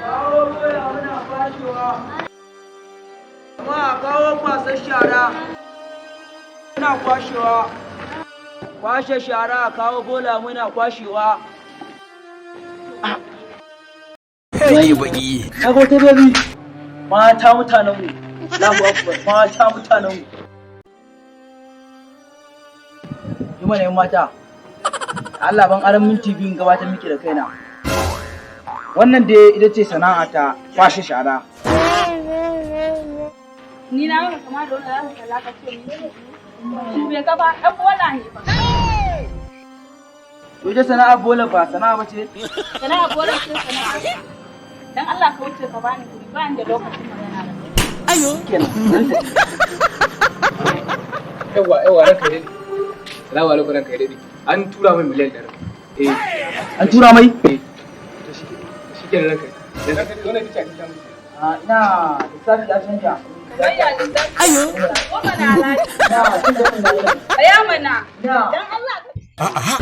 Kawo bola muna kwashewa. Amma kawo kwasar shara. Muna kwashewa. Kwashe shara kawo bola muna kwashewa. Yayi baki. Kaga wata bebi. Mata mutanen mu. Allahu akbar. Mata mutanen mu. Yi mana yan mata. Allah ban aran minti biyun gabatar miki da kaina. Wannan dai ita ce sana'a ta kwashe shara. Ni na maka kama da wanda za ka kalla ka ce ni bai ka ba ɗan bola ne ba. To ita sana'a bola ba sana'a ba ce? Sana'a bola ce sana'a. Dan Allah ka wuce ka bani kuɗi ba ni da lokacin magana da kai. Ayo. Yawa ranka dai. Salamu alaikum ranka dai. An tura mai miliyan 100. An tura mai? Shi kenan ranka. Ranka dai wannan kici ta mu. Ina lissafi ya canja. Ayo. Ko mana alaji. Aya mana. Dan Allah. A'a.